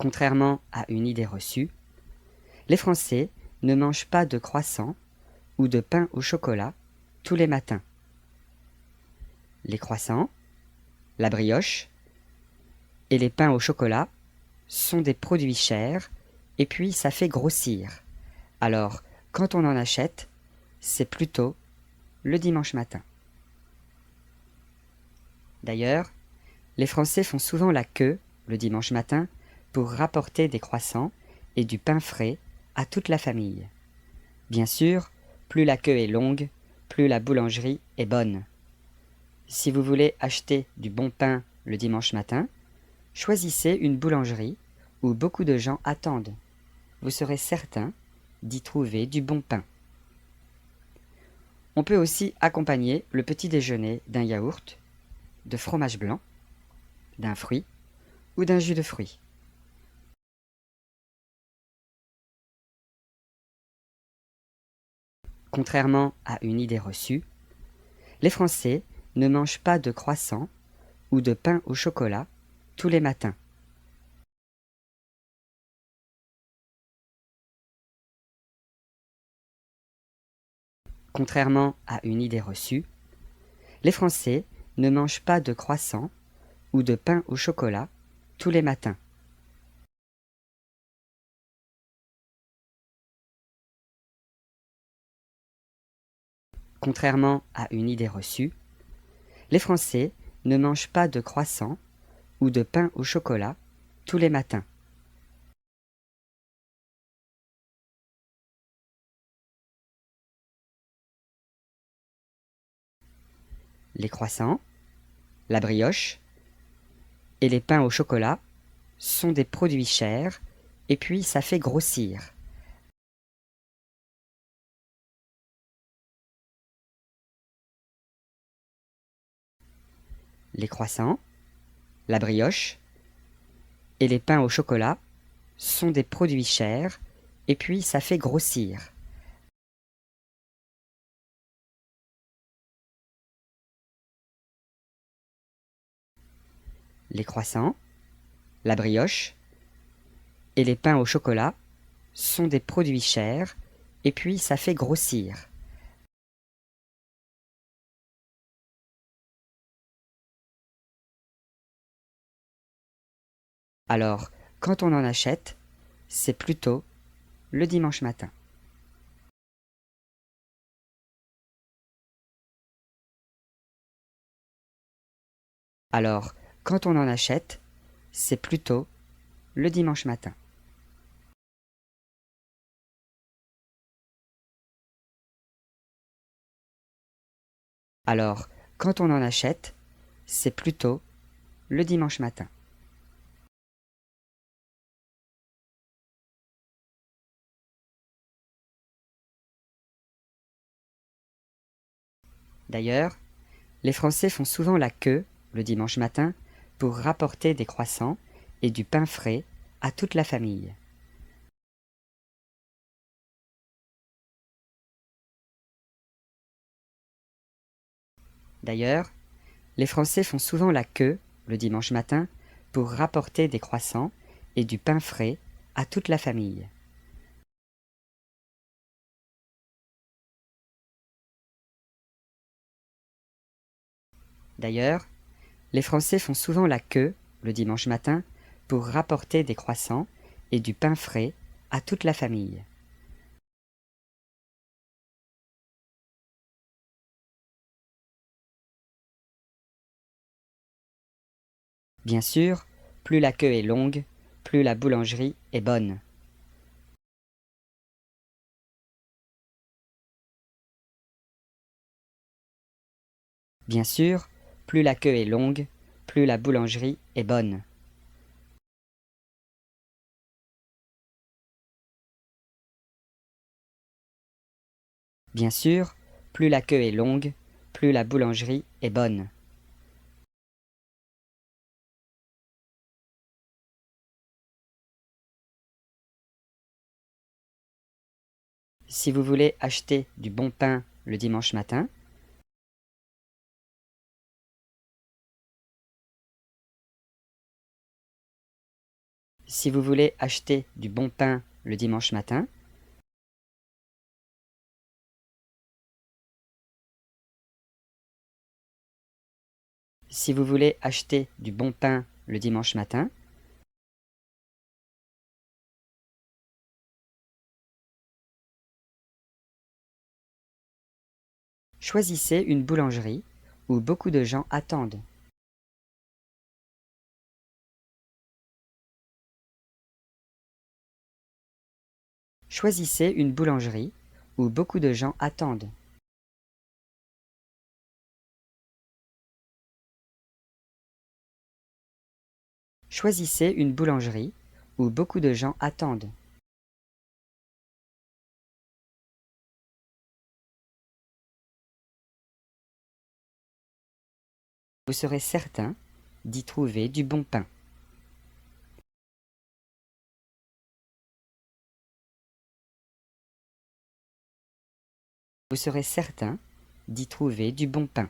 Contrairement à une idée reçue, les Français ne mangent pas de croissants ou de pain au chocolat tous les matins. Les croissants, la brioche et les pains au chocolat sont des produits chers et puis ça fait grossir. Alors, quand on en achète, c'est plutôt le dimanche matin. D'ailleurs, les Français font souvent la queue le dimanche matin pour rapporter des croissants et du pain frais à toute la famille. Bien sûr, plus la queue est longue, plus la boulangerie est bonne. Si vous voulez acheter du bon pain le dimanche matin, choisissez une boulangerie où beaucoup de gens attendent. Vous serez certain d'y trouver du bon pain. On peut aussi accompagner le petit déjeuner d'un yaourt, de fromage blanc, d'un fruit ou d'un jus de fruits. Contrairement à une idée reçue, les Français ne mangent pas de croissants ou de pain au chocolat tous les matins. Contrairement à une idée reçue, les Français ne mangent pas de croissants ou de pain au chocolat tous les matins. Contrairement à une idée reçue, les Français ne mangent pas de croissants ou de pain au chocolat tous les matins. Les croissants, la brioche et les pains au chocolat sont des produits chers et puis ça fait grossir. Les croissants, la brioche et les pains au chocolat sont des produits chers et puis ça fait grossir. Les croissants, la brioche et les pains au chocolat sont des produits chers et puis ça fait grossir. Alors, quand on en achète, c'est plutôt le dimanche matin. Alors, quand on en achète, c'est plutôt le dimanche matin. Alors, quand on en achète, c'est plutôt le dimanche matin. D'ailleurs, les Français font souvent la queue le dimanche matin pour rapporter des croissants et du pain frais à toute la famille. D'ailleurs, les Français font souvent la queue le dimanche matin pour rapporter des croissants et du pain frais à toute la famille. D'ailleurs, les Français font souvent la queue le dimanche matin pour rapporter des croissants et du pain frais à toute la famille. Bien sûr, plus la queue est longue, plus la boulangerie est bonne. Bien sûr, plus la queue est longue, plus la boulangerie est bonne. Bien sûr, plus la queue est longue, plus la boulangerie est bonne. Si vous voulez acheter du bon pain le dimanche matin, Si vous voulez acheter du bon pain le dimanche matin, si vous voulez acheter du bon pain le dimanche matin, choisissez une boulangerie où beaucoup de gens attendent. Choisissez une boulangerie où beaucoup de gens attendent. Choisissez une boulangerie où beaucoup de gens attendent. Vous serez certain d'y trouver du bon pain. Vous serez certain d'y trouver du bon pain.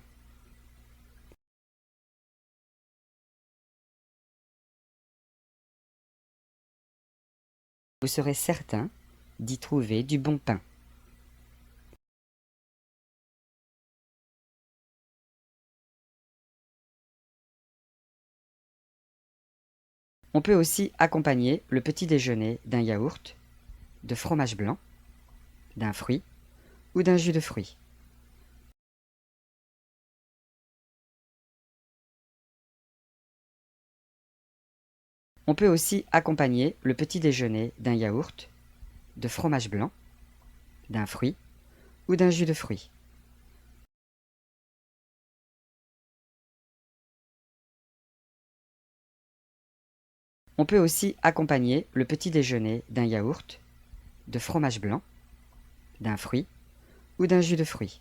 Vous serez certain d'y trouver du bon pain. On peut aussi accompagner le petit déjeuner d'un yaourt, de fromage blanc, d'un fruit ou d'un jus de fruits. On peut aussi accompagner le petit déjeuner d'un yaourt, de fromage blanc, d'un fruit ou d'un jus de fruits. On peut aussi accompagner le petit déjeuner d'un yaourt, de fromage blanc, d'un fruit ou d'un jus de fruits.